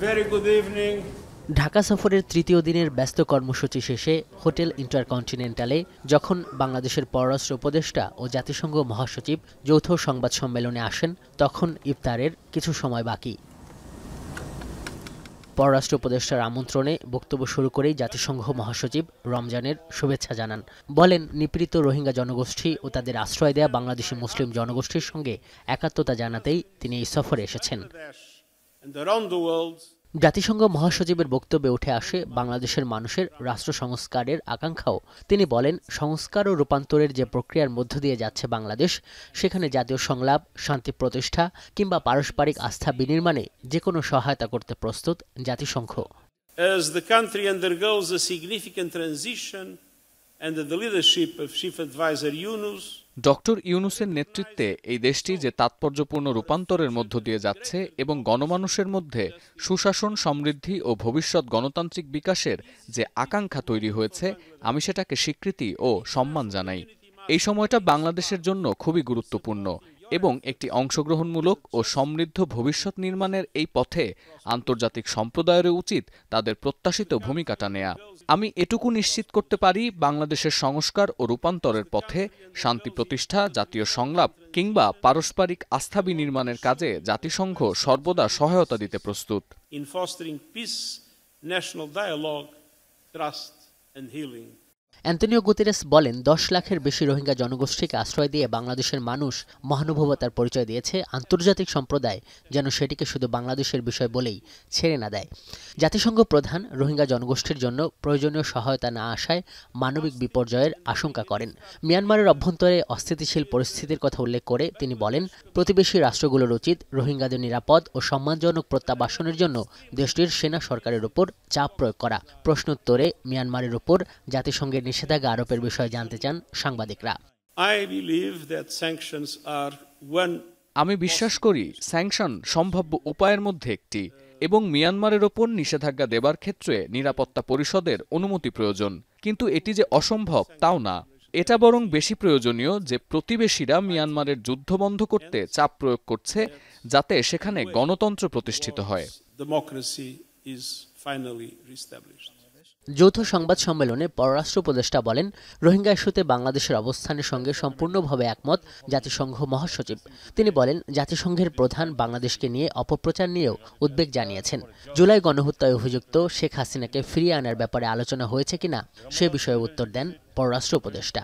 Very good evening. Dhaka সফরের তৃতীয় দিনের ব্যস্ত কর্মসূচি শেষে হোটেল ইন্টারকন্টিনেন্টালে যখন বাংলাদেশের পররাষ্ট্র উপদেষ্টা ও জাতিসংঘ মহাসচিব যৌথ সংবাদ সম্মেলনে আসেন, তখন ইফতারের কিছু সময় বাকি। পররাষ্ট্র উপদেষ্টার আমন্ত্রণে বক্তব্য শুরু করেই জাতিসংঘ মহাসচিব রমজানের শুভেচ্ছা জানান। বলেন, নিপীড়িত রোহিঙ্গা জনগোষ্ঠী ও তাদের আশ্রয় দেয়া বাংলাদেশি মুসলিম জনগোষ্ঠীর সঙ্গে একাত্মতা জানাতেই তিনি এই সফরে এসেছেন। জাতিসংঘ মহাসচিবের বক্তব্যে উঠে আসে বাংলাদেশের মানুষের রাষ্ট্র সংস্কারের আকাঙ্ক্ষাও। তিনি বলেন, সংস্কার ও রূপান্তরের যে প্রক্রিয়ার মধ্য দিয়ে যাচ্ছে বাংলাদেশ, সেখানে জাতীয় সংলাপ, শান্তি প্রতিষ্ঠা কিংবা পারস্পরিক আস্থা বিনির্মাণে যে কোনো সহায়তা করতে প্রস্তুত জাতিসংঘ। As the country undergoes a significant transition under the leadership of Chief Advisor Yunus, doctor ইউনুসের নেতৃত্বে এই দেশটি যে তাৎপর্যপূর্ণ রূপান্তরের মধ্য দিয়ে যাচ্ছে এবং গণমানুষের মধ্যে সুশাসন, সমৃদ্ধি ও ভবিষ্যৎ গণতান্ত্রিক বিকাশের যে আকাঙ্ক্ষা তৈরি হয়েছে, আমি সেটাকে স্বীকৃতি ও সম্মান জানাই। এই সময়টা বাংলাদেশের জন্য খুবই গুরুত্বপূর্ণ এবং একটি অংশগ্রহণমূলক ও সমৃদ্ধ ভবিষ্যৎ নির্মাণের এই পথে আন্তর্জাতিক সম্প্রদায়ের উচিত তাদের প্রত্যাশিত ভূমিকাটা নেয়া। আমি এটুকু নিশ্চিত করতে পারি, বাংলাদেশের সংস্কার ও রূপান্তরের পথে শান্তি প্রতিষ্ঠা, জাতীয় সংলাপ কিংবা পারস্পরিক আস্থা বিনির্মাণের কাজে জাতিসংঘ সর্বদা সহায়তা দিতে প্রস্তুত। in fostering peace, national dialogue, trust and healing. Antonio Guterres বলেন, 10 লাখের বেশি রোহিঙ্গা জনগোষ্ঠীকে আশ্রয় দিয়ে বাংলাদেশের মানুষ মহানুভবতার পরিচয় দিয়েছে। আন্তর্জাতিক সম্প্রদায় যেন সেটিকে শুধু বাংলাদেশের বিষয় বলেই ছেড়ে না দেয়। জাতিসংঘ প্রধান রোহিঙ্গা জনগোষ্ঠীর জন্য প্রয়োজনীয় সহায়তা না আসায় মানবিক বিপর্যয়ের আশঙ্কা করেন। মিয়ানমারের অভ্যন্তরে অস্থিতিশীল পরিস্থিতির কথা উল্লেখ করে তিনি বলেন, প্রতিবেশী রাষ্ট্রগুলোর উচিত রোহিঙ্গাদের নিরাপদ ও সম্মানজনক প্রত্যাবাসনের জন্য দেশটির সেনা সরকারের উপর চাপ প্রয়োগ করা। প্রশ্নোত্তরে মিয়ানমারের উপর জাতিসংঘের নিষেধাজ্ঞা আরোপের বিষয়ে জানতে চান সাংবাদিকরা। আমি বিশ্বাস করি স্যাংশন সম্ভাব্য উপায়ের মধ্যে একটি এবং মিয়ানমারের ওপর নিষেধাজ্ঞা দেবার ক্ষেত্রে নিরাপত্তা পরিষদের অনুমতি প্রয়োজন। কিন্তু এটি যে অসম্ভব তাও না। এটা বরং বেশি প্রয়োজনীয় যে প্রতিবেশীরা মিয়ানমারের যুদ্ধ বন্ধ করতে চাপ প্রয়োগ করছে, যাতে সেখানে গণতন্ত্র প্রতিষ্ঠিত হয়। যৌথ সংবাদ সম্মেলনে পররাষ্ট্র উপদেষ্টা বলেন, রোহিঙ্গা ইস্যুতে বাংলাদেশের অবস্থানের সঙ্গে সম্পূর্ণভাবে একমত জাতিসংঘ মহাসচিব। তিনি বলেন, জাতিসংঘের প্রধান বাংলাদেশকে নিয়ে অপপ্রচার নিয়েও উদ্বেগ জানিয়েছেন। জুলাই গণহত্যায় অভিযুক্ত শেখ হাসিনাকে ফিরিয়ে আনার ব্যাপারে আলোচনা হয়েছে কিনা সে বিষয়ে উত্তর দেন পররাষ্ট্র উপদেষ্টা।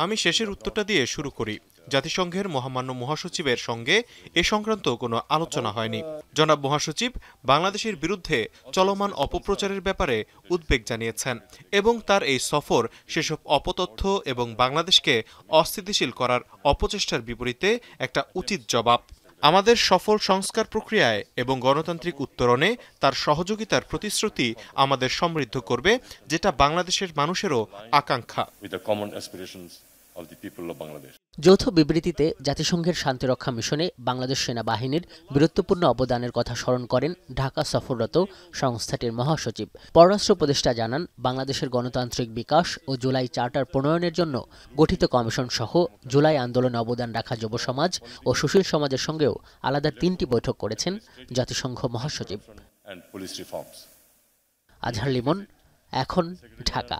আমি শেষের উত্তরটা দিয়ে শুরু করি। জাতিসংঘের মহামান্য মহাসচিবের সঙ্গে এ সংক্রান্ত কোনো আলোচনা হয়নি। জনাব মহাসচিব বাংলাদেশের বিরুদ্ধে চলমান অপপ্রচারের ব্যাপারে উদ্বেগ জানিয়েছেন এবং তার এই সফর সেসব অপতথ্য এবং বাংলাদেশকে অস্থিতিশীল করার অপচেষ্টার বিপরীতে একটা উচিত জবাব। আমাদের সফল সংস্কার প্রক্রিয়ায় এবং গণতান্ত্রিক উত্তরণে তার সহযোগিতার প্রতিশ্রুতি আমাদের সমৃদ্ধ করবে, যেটা বাংলাদেশের মানুষেরও আকাঙ্ক্ষা। যৌথ বিবৃতিতে জাতিসংঘের শান্তিরক্ষা মিশনে বাংলাদেশ সেনাবাহিনীর বীরত্বপূর্ণ অবদানের কথা স্মরণ করেন ঢাকা সফররত সংস্থাটির মহাসচিব। পররাষ্ট্র উপদেষ্টা জানান, বাংলাদেশের গণতান্ত্রিক বিকাশ ও জুলাই চার্টার প্রণয়নের জন্য গঠিত কমিশন সহ জুলাই আন্দোলনে অবদান রাখা যুব সমাজ ও সুশীল সমাজের সঙ্গেও আলাদা 3টি বৈঠক করেছেন জাতিসংঘ মহাসচিব। আজহার লিমন, এখন, ঢাকা।